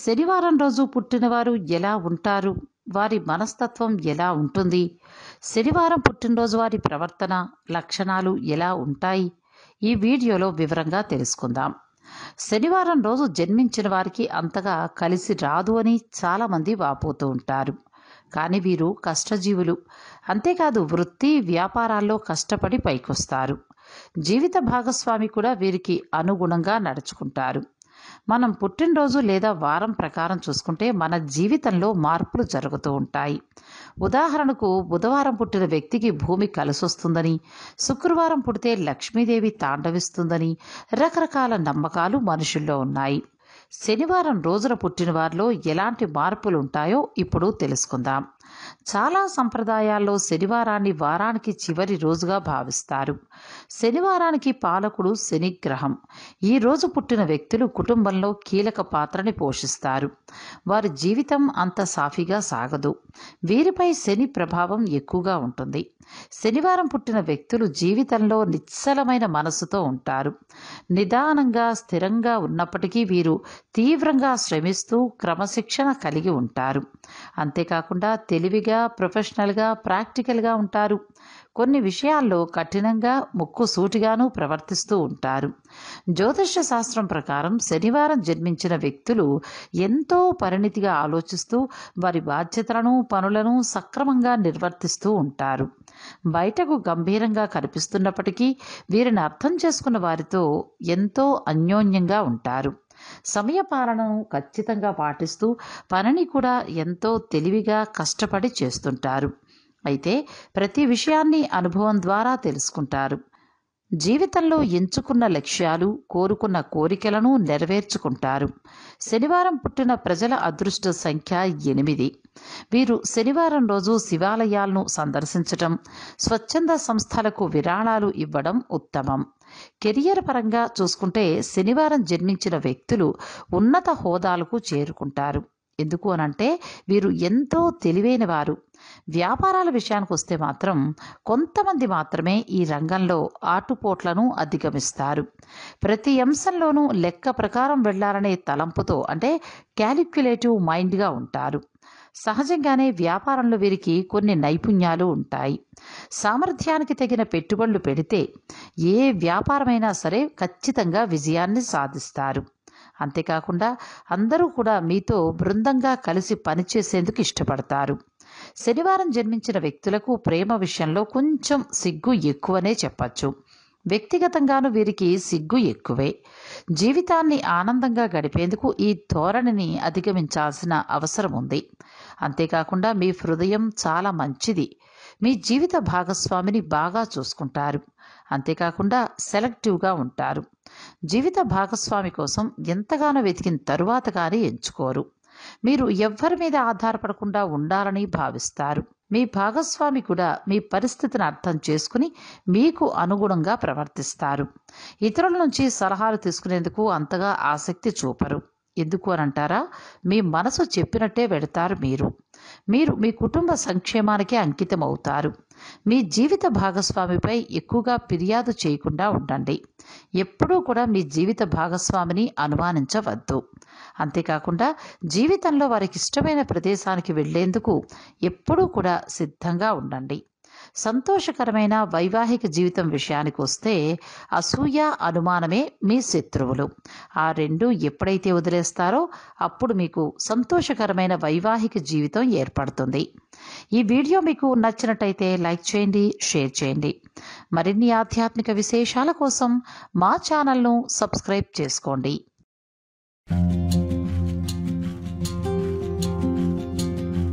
శనివారం రోజు పుట్టినవారు ఎలా ఉంటారు? వారి మనస్తత్వం ఎలా ఉంటుంది? శనివారం పుట్టినరోజు వారి ప్రవర్తన, లక్షణాలు ఎలా ఉంటాయి? ఈ వీడియోలో వివరంగా తెలుసుకుందాం. శనివారం రోజు జన్మించిన వారికి అంతగా కలిసి రాదు అని చాలామంది వాపోతూ ఉంటారు. కానీ వీరు కష్టజీవులు. అంతేకాదు వృత్తి, వ్యాపారాల్లో కష్టపడి పైకొస్తారు. జీవిత భాగస్వామి కూడా వీరికి అనుగుణంగా నడుచుకుంటారు. మనం పుట్టినరోజు లేదా వారం ప్రకారం చూసుకుంటే మన జీవితంలో మార్పులు జరుగుతూ ఉంటాయి. ఉదాహరణకు బుధవారం పుట్టిన వ్యక్తికి భూమి కలిసొస్తుందని, శుక్రవారం పుడితే లక్ష్మీదేవి తాండవిస్తుందని రకరకాల నమ్మకాలు మనుషుల్లో ఉన్నాయి. శనివారం రోజున పుట్టిన వారిలో ఎలాంటి మార్పులు ఉంటాయో ఇప్పుడు తెలుసుకుందాం. చాలా సంప్రదాయాల్లో శనివారాన్ని వారానికి చివరి రోజుగా భావిస్తారు. శనివారానికి పాలకుడు శనిగ్రహం. ఈ రోజు పుట్టిన వ్యక్తులు కుటుంబంలో కీలక పాత్రని పోషిస్తారు. వారి జీవితం అంత సాఫీగా సాగదు. వీరిపై శని ప్రభావం ఎక్కువగా ఉంటుంది. శనివారం పుట్టిన వ్యక్తులు జీవితంలో నిశ్చలమైన మనసుతో ఉంటారు. నిదానంగా, స్థిరంగా ఉన్నప్పటికీ వీరు తీవ్రంగా శ్రమిస్తూ క్రమశిక్షణ కలిగి ఉంటారు. అంతేకాకుండా తెలివిగా, ప్రొఫెషనల్గా, ప్రాక్టికల్గా ఉంటారు. కొన్ని విషయాల్లో కఠినంగా, ముక్కుసూటిగాను ప్రవర్తిస్తూ ఉంటారు. జ్యోతిష శాస్త్రం ప్రకారం శనివారం జన్మించిన వ్యక్తులు ఎంతో పరిణితిగా ఆలోచిస్తూ వారి బాధ్యతలను, పనులను సక్రమంగా నిర్వర్తిస్తూ ఉంటారు. బయటకు గంభీరంగా కనిపిస్తున్నప్పటికీ వీరిని అర్థం చేసుకున్న వారితో ఎంతో అన్యోన్యంగా ఉంటారు. సమయపాలనను ఖచ్చితంగా పాటిస్తూ పనిని కూడా ఎంతో తెలివిగా కష్టపడి చేస్తుంటారు. అయితే ప్రతి విషయాన్ని అనుభవం ద్వారా తెలుసుకుంటారు. జీవితంలో ఎంచుకున్న లక్ష్యాలు, కోరుకున్న కోరికలను నెరవేర్చుకుంటారు. శనివారం పుట్టిన ప్రజల అదృష్ట సంఖ్య 8. వీరు శనివారం రోజు శివాలయాలను సందర్శించటం, స్వచ్ఛంద సంస్థలకు విరాళాలు ఇవ్వడం ఉత్తమం. కెరియర్ పరంగా చూసుకుంటే శనివారం జన్మించిన వ్యక్తులు ఉన్నత హోదాలకు చేరుకుంటారు. ఎందుకు అనంటే వీరు ఎంతో తెలివైన వారు. వ్యాపారాల విషయానికి వస్తే మాత్రం కొంతమంది మాత్రమే ఈ రంగంలో ఆటుపోట్లను అధిగమిస్తారు. ప్రతి అంశంలోనూ లెక్క ప్రకారం వెళ్లాలనే తలంపుతో అంటే క్యాలిక్యులేటివ్ మైండ్గా ఉంటారు. సహజంగానే వ్యాపారంలో వీరికి కొన్ని నైపుణ్యాలు ఉంటాయి. సామర్థ్యానికి తగిన పెట్టుబడులు పెడితే ఏ వ్యాపారమైనా సరే ఖచ్చితంగా విజయాన్ని సాధిస్తారు. అంతేకాకుండా అందరూ కూడా మీతో బృందంగా కలిసి పనిచేసేందుకు ఇష్టపడతారు. శనివారం జన్మించిన వ్యక్తులకు ప్రేమ విషయంలో కొంచెం సిగ్గు ఎక్కువనే చెప్పచ్చు. వ్యక్తిగతంగాను వీరికి సిగ్గు ఎక్కువే. జీవితాన్ని ఆనందంగా గడిపేందుకు ఈ ధోరణిని అధిగమించాల్సిన అవసరం ఉంది. అంతేకాకుండా మీ హృదయం చాలా మంచిది. మీ జీవిత భాగస్వామిని బాగా చూసుకుంటారు. అంతేకాకుండా సెలెక్టివ్గా ఉంటారు. జీవిత భాగస్వామి కోసం ఎంతగానో వెతికిన తరువాత కానీ ఎంచుకోరు. మీరు ఎవ్వరి మీద ఆధారపడకుండా ఉండాలని భావిస్తారు. మీ భాగస్వామి కూడా మీ పరిస్థితిని అర్థం చేసుకుని మీకు అనుగుణంగా ప్రవర్తిస్తారు. ఇతరుల నుంచి సలహాలు తీసుకునేందుకు అంతగా ఆసక్తి చూపరు. ఎందుకు అనంటారా? మీ మనసు చెప్పినట్టే వెడతారు మీరు. మీరు మీ కుటుంబ సంక్షేమానికి అంకితం అవుతారు. మీ జీవిత భాగస్వామిపై ఎక్కువగా ఫిర్యాదు చేయకుండా ఉండండి. ఎప్పుడూ కూడా మీ జీవిత భాగస్వామిని అనుమానించవద్దు. అంతేకాకుండా జీవితంలో వారికి ఇష్టమైన ప్రదేశానికి వెళ్లేందుకు ఎప్పుడూ కూడా సిద్ధంగా ఉండండి. సంతోషకరమైన వైవాహిక జీవితం విషయానికి వస్తే అసూయ, అనుమానమే మీ శత్రువులు. ఆ రెండు ఎప్పుడైతే వదిలేస్తారో అప్పుడు మీకు సంతోషకరమైన వైవాహిక జీవితం ఏర్పడుతుంది. ఈ వీడియో మీకు నచ్చినట్టయితే లైక్ చేయండి, షేర్ చేయండి. మరిన్ని ఆధ్యాత్మిక విశేషాల కోసం మా ఛానల్ను సబ్స్క్రైబ్ చేసుకోండి.